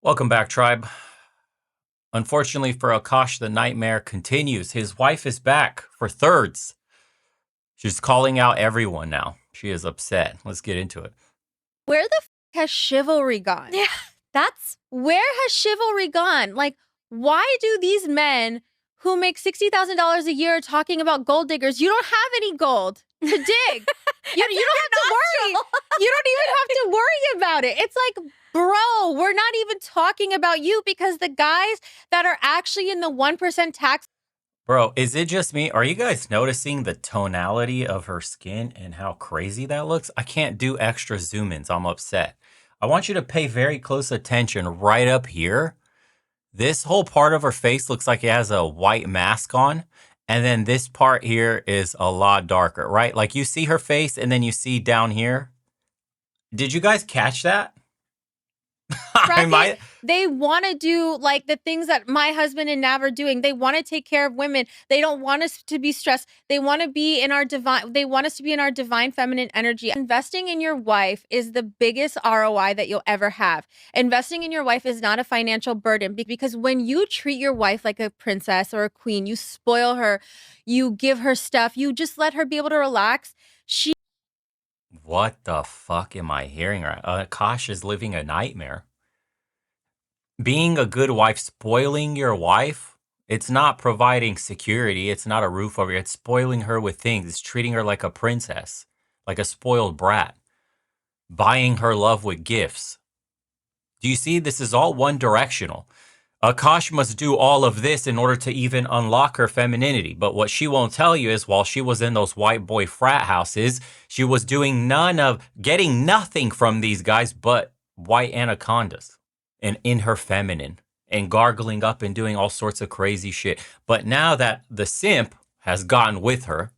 Welcome back, tribe. Unfortunately for Akash, the nightmare continues. His wife is back for thirds. She's calling out everyone now. She is upset. Let's get into it. Where the has chivalry gone? Yeah, that's Where has chivalry gone? Like, why do these men who make $60,000 a year talking about gold diggers? You don't have any gold to dig. You don't have to worry. You don't even have to worry about it. It's like, bro, we're not even talking about you because the guys that are actually in the 1% tax. Bro, is it just me? Are you guys noticing the tonality of her skin and how crazy that looks? I can't do extra zoom ins. I'm upset. I want you to pay very close attention right up here. This whole part of her face looks like it has a white mask on. And then this part here is a lot darker, right? Like you see her face and then you see down here. Did you guys catch that? I might. They want to do like the things that my husband and Nav are doing. They want to take care of women. They don't want us to be stressed. They want to be in our divine. They want us to be in our divine feminine energy. Investing in your wife is the biggest ROI that you'll ever have. Investing in your wife is not a financial burden because when you treat your wife like a princess or a queen, you spoil her, you give her stuff, you just let her be able to relax. What the fuck am I hearing right? Akash is living a nightmare. Being a good wife, spoiling your wife, it's not providing security. It's not a roof over your head. It's spoiling her with things. It's treating her like a princess, like a spoiled brat, buying her love with gifts. Do you see? This is all one directional. Akash must do all of this in order to even unlock her femininity. But what she won't tell you is while she was in those white boy frat houses, she was getting nothing from these guys but white anacondas and in her feminine and gargling up and doing all sorts of crazy shit. But now that the simp has gotten with her,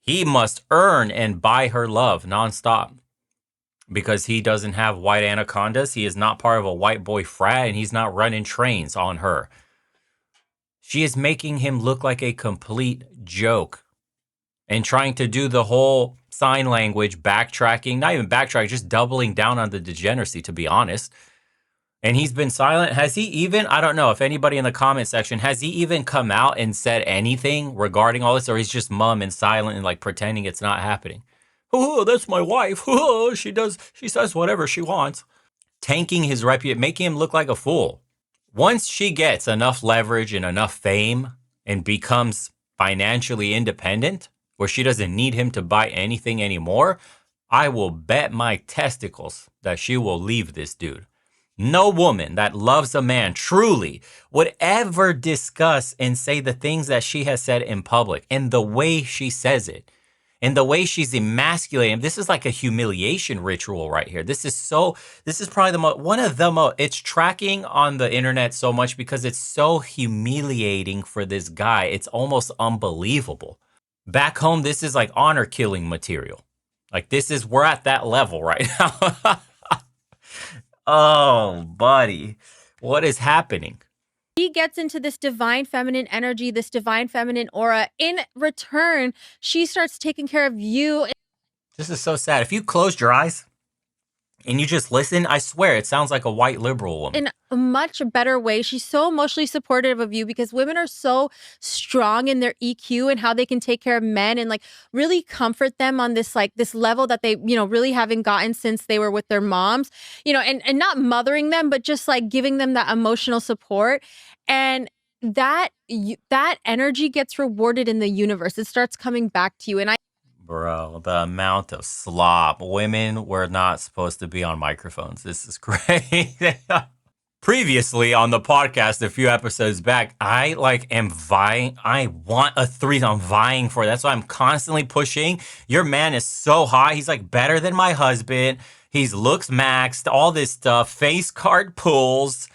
he must earn and buy her love nonstop. Because he doesn't have white anacondas, he is not part of a white boy frat, and he's not running trains on her. She is making him look like a complete joke and trying to do the whole sign language backtracking, not even backtracking, just doubling down on the degeneracy, to be honest. And he's been silent. Has he even, I don't know if anybody in the comment section, has he even come out and said anything regarding all this, or he's just mum and silent and like pretending it's not happening? Oh, that's my wife. Oh, she says whatever she wants. Tanking his reputation, making him look like a fool. Once she gets enough leverage and enough fame and becomes financially independent, where she doesn't need him to buy anything anymore, I will bet my testicles that she will leave this dude. No woman that loves a man truly would ever discuss and say the things that she has said in public and the way she says it. And the way she's emasculating, this is like a humiliation ritual right here. This is probably one of the most, it's tracking on the internet so much because it's so humiliating for this guy. It's almost unbelievable. Back home, this is like honor killing material. Like we're at that level right now. Oh, buddy, what is happening? He gets into this divine feminine energy, this divine feminine aura. In return, she starts taking care of you. This is so sad. If you closed your eyes and you just listen, I swear it sounds like a white liberal woman. In a much better way. She's so emotionally supportive of you because women are so strong in their EQ and how they can take care of men and like really comfort them on this level that they, really haven't gotten since they were with their moms, and not mothering them, but just like giving them that emotional support. And that energy gets rewarded in the universe. It starts coming back to you. And Bro, the amount of slop. Women were not supposed to be on microphones. This is crazy. Previously on the podcast, a few episodes back, I am vying. I want a threesome. I'm vying for it. That's why I'm constantly pushing. Your man is so hot. He's like better than my husband. He's looks maxed, all this stuff, face card pulls.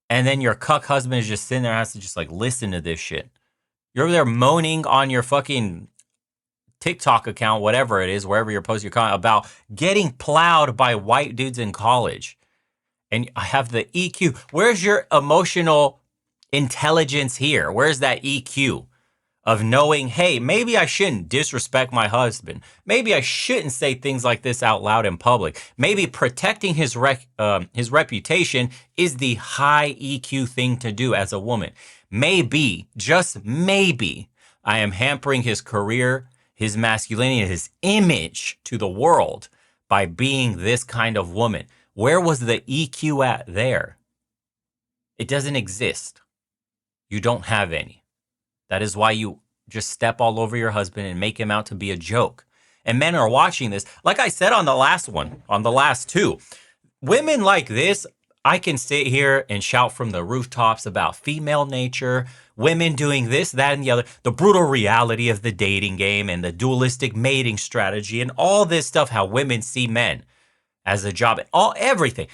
And then your cuck husband is just sitting there and has to just like listen to this shit. You're over there moaning on your fucking TikTok account, whatever it is, wherever you're posting your comment about getting plowed by white dudes in college. And I have the EQ. Where's your emotional intelligence here? Where's that EQ? of knowing, hey, maybe I shouldn't disrespect my husband. Maybe I shouldn't say things like this out loud in public. Maybe protecting his reputation is the high EQ thing to do as a woman. Maybe, just maybe, I am hampering his career, his masculinity, his image to the world by being this kind of woman. Where was the EQ at there? It doesn't exist. You don't have any. That is why you just step all over your husband and make him out to be a joke. And men are watching this. Like I said on the last two, women like this, I can sit here and shout from the rooftops about female nature, women doing this, that, and the other, the brutal reality of the dating game and the dualistic mating strategy and all this stuff, how women see men as a job, everything.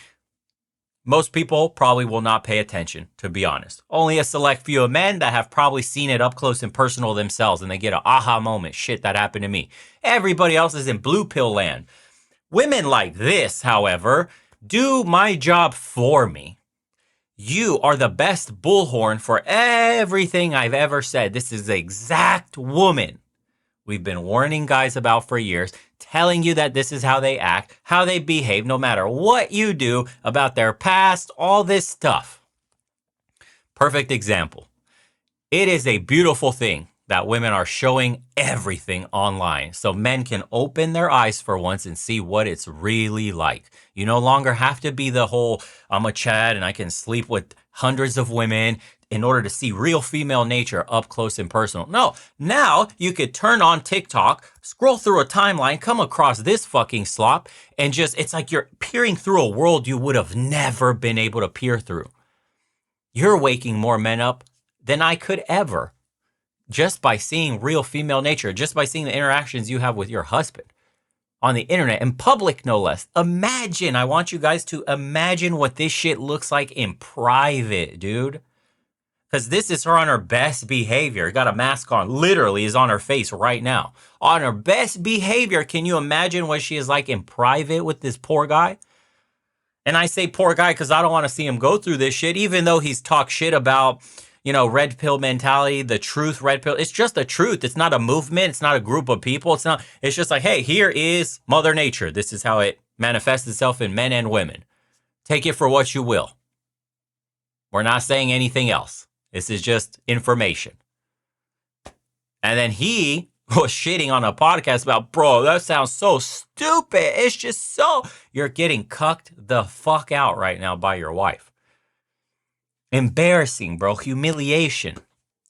Most people probably will not pay attention, to be honest. Only a select few of men that have probably seen it up close and personal themselves and they get an aha moment. Shit, that happened to me. Everybody else is in blue pill land. Women like this, however, do my job for me. You are the best bullhorn for everything I've ever said. This is the exact woman we've been warning guys about for years, telling you that this is how they act, how they behave, no matter what you do about their past, all this stuff. Perfect example. It is a beautiful thing that women are showing everything online so men can open their eyes for once and see what it's really like. You no longer have to be the whole, I'm a Chad and I can sleep with hundreds of women in order to see real female nature up close and personal. No, now you could turn on TikTok, scroll through a timeline, come across this fucking slop, and just, it's like you're peering through a world you would have never been able to peer through. You're waking more men up than I could ever, just by seeing real female nature, just by seeing the interactions you have with your husband on the internet, in public no less. Imagine, I want you guys to imagine what this shit looks like in private, dude. Because this is her on her best behavior. Got a mask on, literally is on her face right now. On her best behavior, can you imagine what she is like in private with this poor guy? And I say poor guy because I don't want to see him go through this shit, even though he's talked shit about, red pill mentality, the truth, red pill. It's just the truth. It's not a movement. It's not a group of people. It's just like, hey, here is Mother Nature. This is how it manifests itself in men and women. Take it for what you will. We're not saying anything else. This is just information. And then he was shitting on a podcast about, bro, that sounds so stupid. It's just so, you're getting cucked the fuck out right now by your wife. Embarrassing, bro. Humiliation.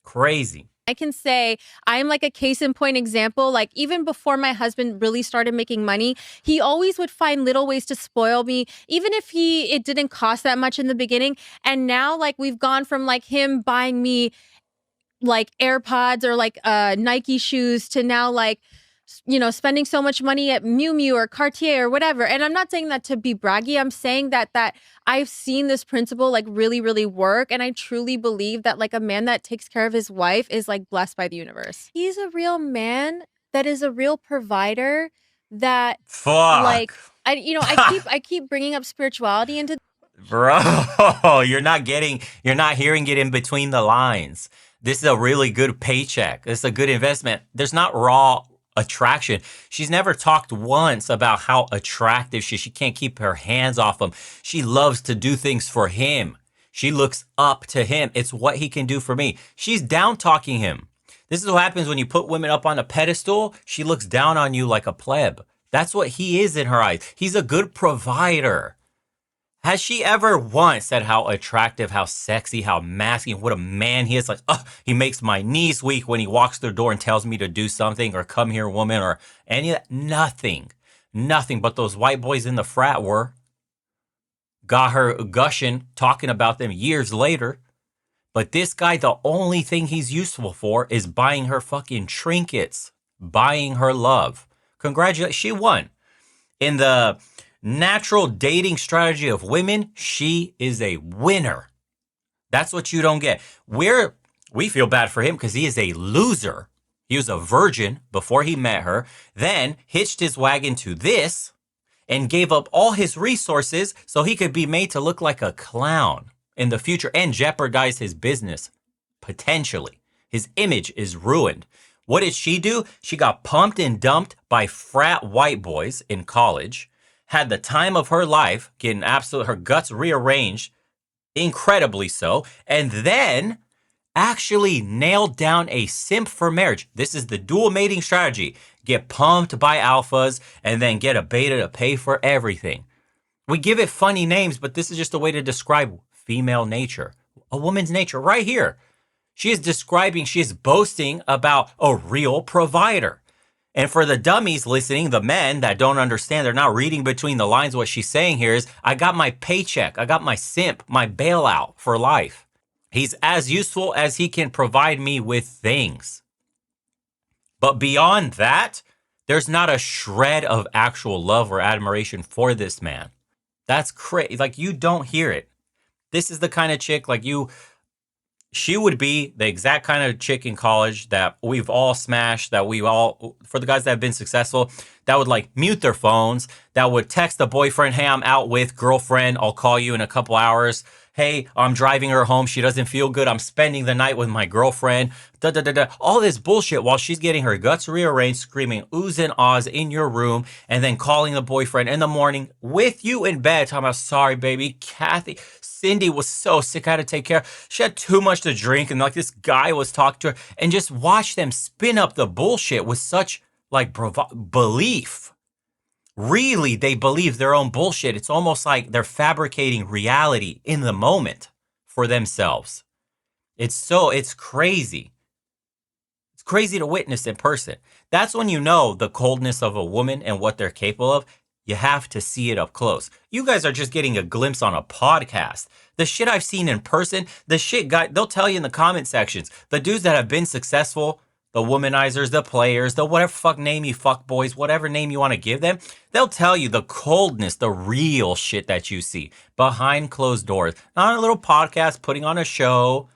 Crazy. I can say I'm like a case in point example. Like even before my husband really started making money, he always would find little ways to spoil me, even if it didn't cost that much in the beginning. And now like we've gone from like him buying me like AirPods or like Nike shoes to now like, spending so much money at Miu Miu or Cartier or whatever. And I'm not saying that to be braggy. I'm saying that I've seen this principle like really, really work. And I truly believe that like a man that takes care of his wife is like blessed by the universe. He's a real man that is a real provider that Fuck. I keep bringing up spirituality into. Bro, you're not hearing it in between the lines. This is a really good paycheck. This is a good investment. There's not raw attraction. She's never talked once about how attractive she can't keep her hands off him. She loves to do things for him. She looks up to him. It's what he can do for me. She's down talking him. This is what happens when you put women up on a pedestal. She looks down on you like a pleb. That's what he is in her eyes. He's a good provider. Has she ever once said how attractive, how sexy, how masculine, what a man he is? Like, he makes my knees weak when he walks through the door and tells me to do something or come here, woman, or any of that. Nothing. Nothing. But those white boys in the frat got her gushing, talking about them years later. But this guy, the only thing he's useful for is buying her fucking trinkets, buying her love. Congratulations. She won. In the natural dating strategy of women, she is a winner. That's what you don't get. We feel bad for him because he is a loser. He was a virgin before he met her, then hitched his wagon to this and gave up all his resources so he could be made to look like a clown in the future and jeopardize his business, potentially. His image is ruined. What did she do? She got pumped and dumped by frat white boys in college, had the time of her life, getting her guts rearranged, incredibly so, and then actually nailed down a simp for marriage. This is the dual mating strategy. Get pumped by alphas and then get a beta to pay for everything. We give it funny names, but this is just a way to describe female nature. A woman's nature right here. She is boasting about a real provider. And for the dummies listening, the men that don't understand, they're not reading between the lines. What she's saying here is, I got my paycheck. I got my simp, my bailout for life. He's as useful as he can provide me with things. But beyond that, there's not a shred of actual love or admiration for this man. That's crazy. Like, you don't hear it. This is the kind of chick she would be the exact kind of chick in college that we've all smashed, for the guys that have been successful, that would like mute their phones, that would text the boyfriend, hey, I'm out with girlfriend, I'll call you in a couple hours. Hey, I'm driving her home. She doesn't feel good. I'm spending the night with my girlfriend. Da, da, da, da. All this bullshit while she's getting her guts rearranged, screaming oohs and ahs in your room, and then calling the boyfriend in the morning with you in bed, talking about, sorry, baby, Cindy was so sick. I had to take care. She had too much to drink, and like this guy was talking to her, and just watch them spin up the bullshit with such like belief. Really, they believe their own bullshit. It's almost like they're fabricating reality in the moment for themselves. It's crazy. It's crazy to witness in person. That's when you know the coldness of a woman and what they're capable of. You have to see it up close. You guys are just getting a glimpse on a podcast. The shit I've seen in person, they'll tell you in the comment sections, the dudes that have been successful, the womanizers, the players, the whatever fuck name you fuck boys, whatever name you want to give them, they'll tell you the coldness, the real shit that you see behind closed doors. Not a little podcast putting on a show.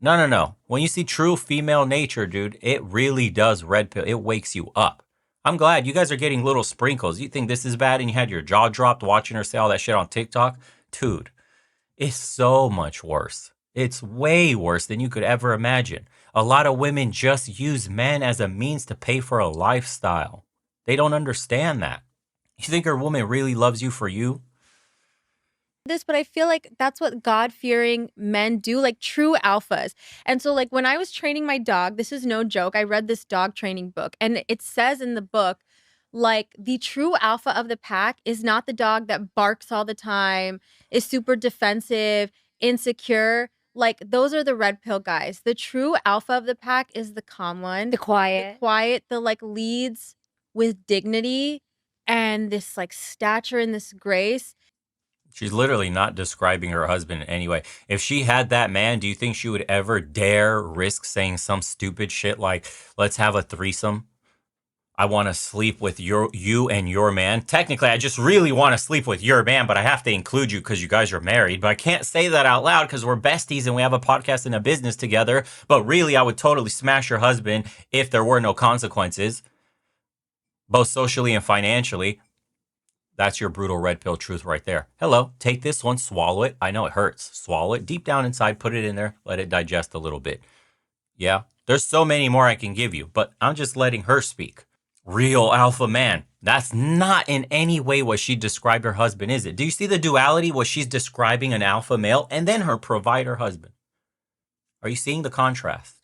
No. When you see true female nature, dude, it really does red pill. It wakes you up. I'm glad you guys are getting little sprinkles. You think this is bad and you had your jaw dropped watching her say all that shit on TikTok? Dude, it's so much worse. It's way worse than you could ever imagine. A lot of women just use men as a means to pay for a lifestyle. They don't understand that. You think her woman really loves you for you? But I feel like that's what God-fearing men do, like true alphas. And so like when I was training my dog, this is no joke, I read this dog training book, and it says in the book, like, the true alpha of the pack is not the dog that barks all the time, is super defensive, insecure. Like, those are the red pill guys. The true alpha of the pack is the calm one, the like leads with dignity and this like stature and this grace. She's literally not describing her husband in any way. If she had that man, do you think she would ever dare risk saying some stupid shit like, let's have a threesome? I want to sleep with you and your man. Technically, I just really want to sleep with your man, but I have to include you because you guys are married. But I can't say that out loud because we're besties and we have a podcast and a business together. But really, I would totally smash your husband if there were no consequences, both socially and financially. That's your brutal red pill truth right there. Hello, take this one, swallow it. I know it hurts. Swallow it deep down inside, put it in there, let it digest a little bit. Yeah, there's so many more I can give you, but I'm just letting her speak. Real alpha man. That's not in any way what she described her husband, is it? Do you see the duality? What she's describing an alpha male and then her provider husband. Are you seeing the contrast?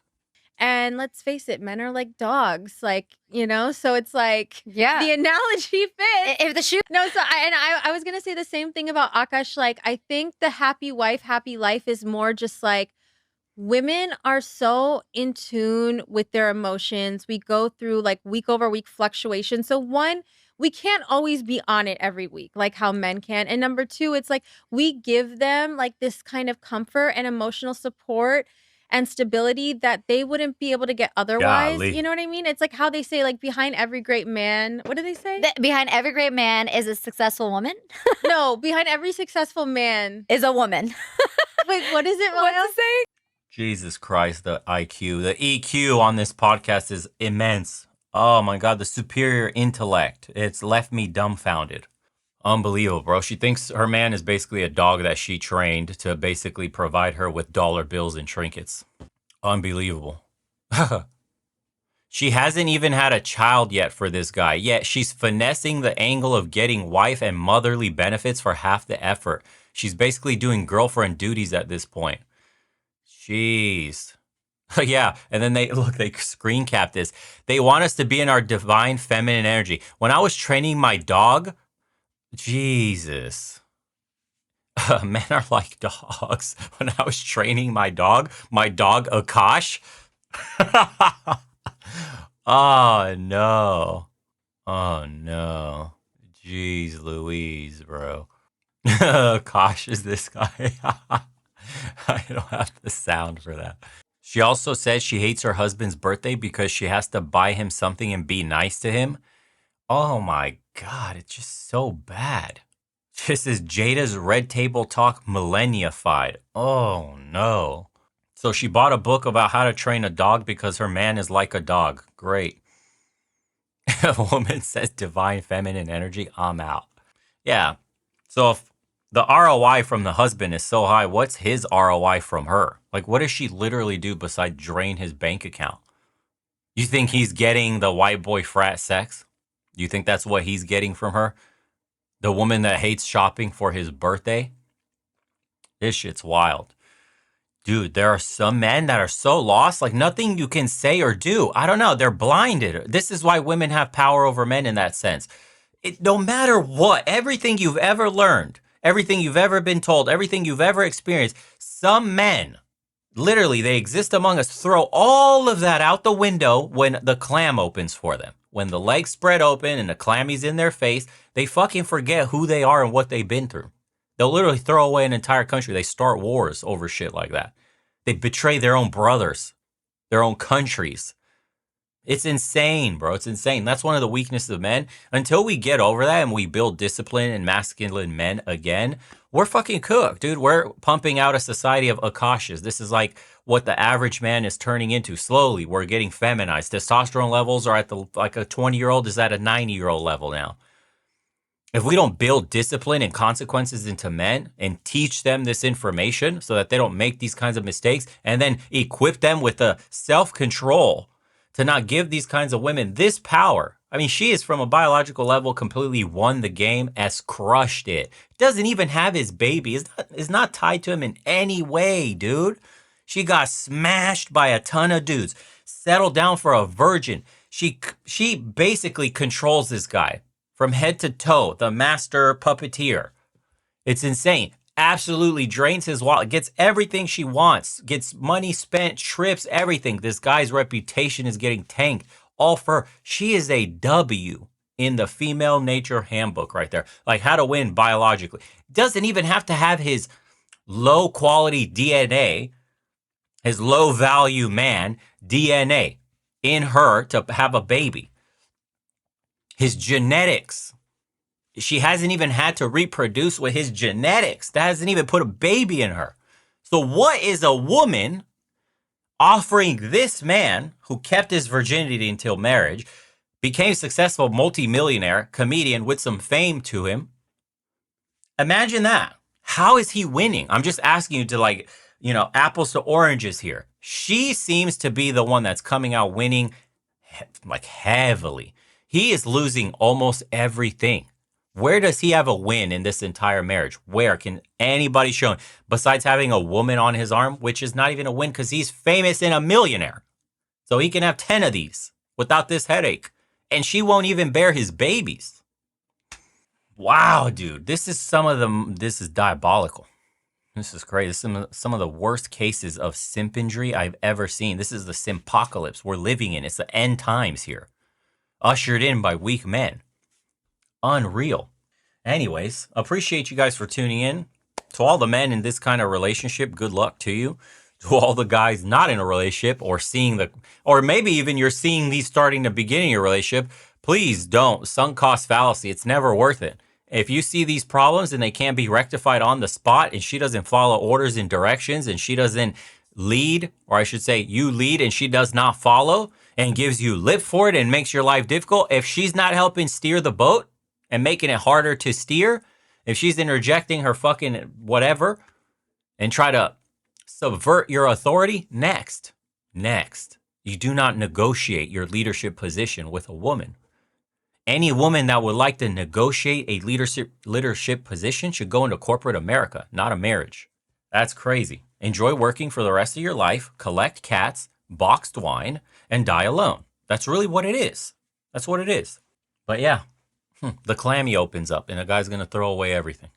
And let's face it, men are like dogs, like, you know, so it's like, yeah, the analogy fits. If the shoe, no, so I was gonna say the same thing about Akash. Like, I think the happy wife, happy life is more just like, women are so in tune with their emotions. We go through like week over week fluctuations. So one, we can't always be on it every week, like how men can. And number two, it's like we give them like this kind of comfort and emotional support and stability that they wouldn't be able to get otherwise. Golly. You know what I mean? It's like how they say, like, behind every great man, what do they say? Behind every great man is a successful woman. No, behind every successful man is a woman. Wait, what is it? What's it say? Jesus Christ, the IQ, the EQ on this podcast is immense. Oh my God, the superior intellect. It's left me dumbfounded. Unbelievable, bro. She thinks her man is basically a dog that she trained to basically provide her with dollar bills and trinkets. Unbelievable. She hasn't even had a child yet for this guy, yet she's finessing the angle of getting wife and motherly benefits for half the effort. She's basically doing girlfriend duties at this point. Jeez. Yeah, and then they screen cap this. They want us to be in our divine feminine energy. When I was training my dog, Jesus. Men are like dogs. When I was training my dog Akash. Oh no. Oh no. Jeez Louise, bro. Akash is this guy. I don't have the sound for that. She also says she hates her husband's birthday because she has to buy him something and be nice to him. Oh my God, it's just so bad. This is Jada's Red Table Talk millennified. Oh no. So she bought a book about how to train a dog because her man is like a dog. Great. A woman says divine feminine energy. I'm out. Yeah. So if the ROI from the husband is so high, what's his ROI from her? Like, what does she literally do besides drain his bank account? You think he's getting the white boy frat sex? You think that's what he's getting from her? The woman that hates shopping for his birthday? This shit's wild. Dude, there are some men that are so lost, like nothing you can say or do. I don't know. They're blinded. This is why women have power over men in that sense. No matter what, everything you've ever learned, everything you've ever been told, everything you've ever experienced, some men, literally, they exist among us, throw all of that out the window when the clam opens for them. When the legs spread open and the clammy's in their face, they fucking forget who they are and what they've been through. They'll literally throw away an entire country. They start wars over shit like that. They betray their own brothers, their own countries. It's insane, bro. It's insane. That's one of the weaknesses of men. Until we get over that and we build discipline and masculine men again, we're fucking cooked, dude. We're pumping out a society of Akashas. This is like what the average man is turning into. Slowly, we're getting feminized. Testosterone levels are at like a 20-year-old is at a 90-year-old level now. If we don't build discipline and consequences into men and teach them this information so that they don't make these kinds of mistakes and then equip them with the self-control to not give these kinds of women this power. I mean, she is from a biological level completely won the game, has crushed it. Doesn't even have his baby. Is not tied to him in any way, dude. She got smashed by a ton of dudes. Settled down for a virgin. She basically controls this guy from head to toe, the master puppeteer. It's insane. Absolutely drains his wallet, gets everything she wants, gets money spent, trips, everything. This guy's reputation is getting tanked. All for her. She is a W in the female nature handbook right there. Like how to win biologically. Doesn't even have to have his low quality DNA, his low value man DNA in her to have a baby. His genetics. She hasn't even had to reproduce with his genetics. That hasn't even put a baby in her. So what is a woman offering this man who kept his virginity until marriage, became successful multimillionaire, comedian with some fame to him? Imagine that. How is he winning? I'm just asking you to apples to oranges here. She seems to be the one that's coming out winning like heavily. He is losing almost everything. Where does he have a win in this entire marriage? Where can anybody show him besides having a woman on his arm, which is not even a win because he's famous and a millionaire. So he can have 10 of these without this headache. And she won't even bear his babies. Wow, dude. This is diabolical. This is crazy. This is some of the worst cases of simpingery I've ever seen. This is the simpocalypse we're living in. It's the end times here. Ushered in by weak men. Unreal. Anyways, appreciate you guys for tuning in. To all the men in this kind of relationship, good luck to you. To all the guys not in a relationship or maybe even you're seeing these starting the beginning of your relationship, please don't. Sunk cost fallacy. It's never worth it. If you see these problems and they can't be rectified on the spot and she doesn't follow orders and directions and she doesn't lead, or I should say you lead and she does not follow and gives you lip for it and makes your life difficult, if she's not helping steer the boat and making it harder to steer, if she's interjecting her fucking whatever and try to subvert your authority, next. You do not negotiate your leadership position with a woman. Any woman that would like to negotiate a leadership position should go into corporate America, not a marriage. That's crazy. Enjoy working for the rest of your life, collect cats, boxed wine, and die alone. That's really what it is. That's what it is. But yeah, the clammy opens up and a guy's going to throw away everything.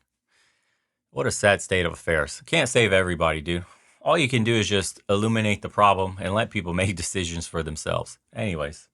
What a sad state of affairs. Can't save everybody, dude. All you can do is just illuminate the problem and let people make decisions for themselves. Anyways.